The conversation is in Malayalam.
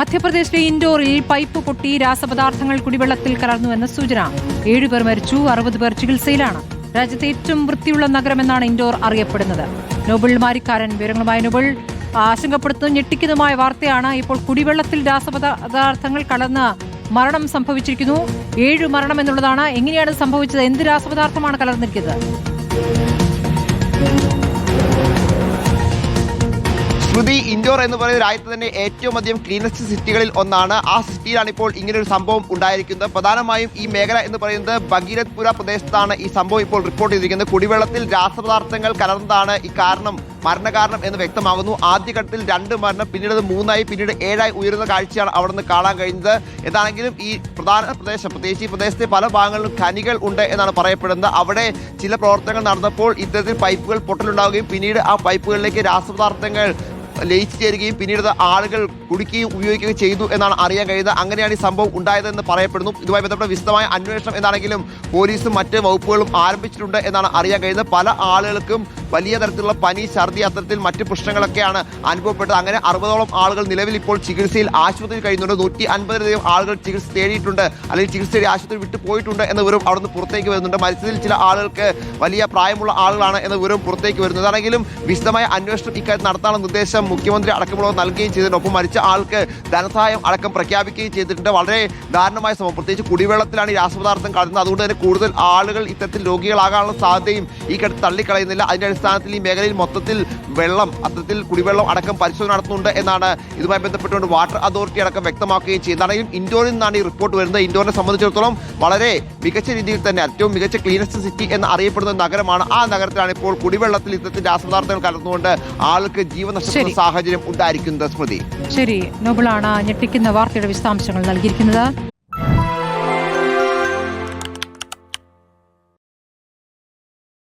മധ്യപ്രദേശിലെ ഇൻഡോറിൽ പൈപ്പ് പൊട്ടി രാസപദാർത്ഥങ്ങൾ കുടിവെള്ളത്തിൽ കലർന്നുവെന്ന സൂചന. 7 പേർ മരിച്ചു, 60 പേർ ചികിത്സയിലാണ്. രാജ്യത്തെ ഏറ്റവും വൃത്തിയുള്ള നഗരമെന്നാണ് ഇൻഡോർ അറിയപ്പെടുന്നത്. നോബിൾ മാരിക്കാരൻ വിവരങ്ങളുമായി. നോബിൾ, ആശങ്കപ്പെടുത്തുന്നതും ഞെട്ടിക്കുന്നതുമായ വാർത്തയാണ്. ഇപ്പോൾ കുടിവെള്ളത്തിൽ രാസപദാർത്ഥങ്ങൾ കലർന്ന് മരണം സംഭവിച്ചിരിക്കുന്നു. 7 മരണം എന്നുള്ളതാണ്. എങ്ങനെയാണ് സംഭവിച്ചത്? എന്ത് രാസപദാർത്ഥമാണ് കലർന്നിരിക്കുന്നത്? ശ്രുതി, ഇൻഡോർ എന്ന് പറയുന്ന രാജ്യത്ത് തന്നെ ഏറ്റവും അധികം ക്ലീനസ്റ്റ് സിറ്റികളിൽ ഒന്നാണ്. ആ സിറ്റിയിലാണ് ഇപ്പോൾ ഇങ്ങനൊരു സംഭവം ഉണ്ടായിരിക്കുന്നത്. പ്രധാനമായും ഈ മേഖല എന്ന് പറയുന്നത് ഭഗീരഥ്പുര പ്രദേശത്താണ് ഈ സംഭവം ഇപ്പോൾ റിപ്പോർട്ട് ചെയ്തിരിക്കുന്നത്. കുടിവെള്ളത്തിൽ രാസപദാർത്ഥങ്ങൾ കലർന്നതാണ് ഈ മരണകാരണം എന്ന് വ്യക്തമാകുന്നു. ആദ്യഘട്ടത്തിൽ 2 മരണം, പിന്നീട് 3 പിന്നീട് 7 ഉയരുന്ന കാഴ്ചയാണ് അവിടെ നിന്ന് കാണാൻ കഴിയുന്നത്. എന്താണെങ്കിലും ഈ പ്രധാന പ്രദേശം, പ്രത്യേകിച്ച് ഈ പ്രദേശത്തെ പല ഭാഗങ്ങളിലും ഖനികൾ ഉണ്ട് എന്നാണ് പറയപ്പെടുന്നത്. അവിടെ ചില പ്രവർത്തനങ്ങൾ നടന്നപ്പോൾ ഇത്തരത്തിൽ പൈപ്പുകൾ പൊട്ടലുണ്ടാവുകയും പിന്നീട് ആ പൈപ്പുകളിലേക്ക് രാസപദാർത്ഥങ്ങൾ ലയിച്ചു ചേരുകയും പിന്നീട് ആളുകൾ കുടിക്കുകയും ഉപയോഗിക്കുകയും ചെയ്തു എന്നാണ് അറിയാൻ കഴിയുന്നത്. അങ്ങനെയാണ് ഈ സംഭവം ഉണ്ടായതെന്ന് പറയപ്പെടുന്നു. ഇതുമായി ബന്ധപ്പെട്ട വിശദമായ അന്വേഷണം എന്താണെങ്കിലും പോലീസും മറ്റ് വകുപ്പുകളും ആരംഭിച്ചിട്ടുണ്ട് എന്നാണ് അറിയാൻ കഴിയുന്നത്. പല ആളുകൾക്കും വലിയ തരത്തിലുള്ള പനി, ഛർദി, അത്തരത്തിൽ മറ്റ് പ്രശ്നങ്ങളൊക്കെയാണ് അനുഭവപ്പെട്ടത്. അങ്ങനെ 60ഓളം ആളുകൾ നിലവിൽ ഇപ്പോൾ ചികിത്സയിൽ ആശുപത്രിയിൽ കഴിയുന്നുണ്ട്. 150ലധികം ആളുകൾ ചികിത്സ തേടിയിട്ടുണ്ട്, അല്ലെങ്കിൽ ചികിത്സ തേടി ആശുപത്രി വിട്ടു പോയിട്ടുണ്ട് എന്ന വിവരം അവിടുന്ന് പുറത്തേക്ക് വരുന്നുണ്ട്. മരിച്ചതിൽ ചില ആളുകൾക്ക് വലിയ പ്രായമുള്ള ആളുകളാണ് എന്ന വിവരം പുറത്തേക്ക് വരുന്നത്. അതാണെങ്കിലും വിശദമായ അന്വേഷണം ഇക്കാര്യത്തിൽ നടത്താനുള്ള നിർദ്ദേശം മുഖ്യമന്ത്രി അടക്കമുള്ളവർ നൽകുകയും ചെയ്തിട്ടുണ്ട്. ഒപ്പം മരിച്ച ആൾക്ക് ധനസഹായം അടക്കം പ്രഖ്യാപിക്കുകയും ചെയ്തിട്ടുണ്ട്. വളരെ ദാരുണമായ സംഭവം. പ്രത്യേകിച്ച് കുടിവെള്ളത്തിലാണ് ഈ രാസപദാർത്ഥം കലർന്നത്. അതുകൊണ്ട് തന്നെ കൂടുതൽ ആളുകൾ ഇത്തരത്തിൽ രോഗികളാകാനുള്ള സാധ്യതയും ഈ ഘട്ടത്തിൽ തള്ളിക്കളയുന്നില്ല. അതിന്റെ അടിസ്ഥാനത്തിൽ ഈ മേഖലയിൽ മൊത്തത്തിൽ അത്തരത്തിൽ കുടിവെള്ളം അടക്കം പരിശോധന നടത്തുന്നുണ്ട് എന്നാണ് ഇതുമായി ബന്ധപ്പെട്ടുകൊണ്ട് വാട്ടർ അതോറിറ്റി അടക്കം വ്യക്തമാക്കുകയും ചെയ്യുന്നതാണെങ്കിലും ഇൻഡോറിൽ നിന്നാണ് ഈ റിപ്പോർട്ട് വരുന്നത്. ഇൻഡോറിനെ സംബന്ധിച്ചിടത്തോളം വളരെ മികച്ച രീതിയിൽ തന്നെ ഏറ്റവും മികച്ച ക്ലീനസ്റ്റ് സിറ്റി എന്ന് അറിയപ്പെടുന്ന നഗരമാണ്. ആ നഗരത്തിലാണ് ഇപ്പോൾ കുടിവെള്ളത്തിൽ ഇത്തരത്തിൽ രാസപദാർത്ഥങ്ങൾ കലർന്നുകൊണ്ട് ആൾക്ക് ജീവൻ നഷ്ടപ്പെടുന്ന സാഹചര്യം ഉണ്ടായിരിക്കുന്നത്. സ്മൃതി, ശരി. നോബിളാണ് ഞെട്ടിക്കുന്ന വാർത്തയുടെ വിശദാംശങ്ങൾ നൽകിയിരിക്കുന്നത്.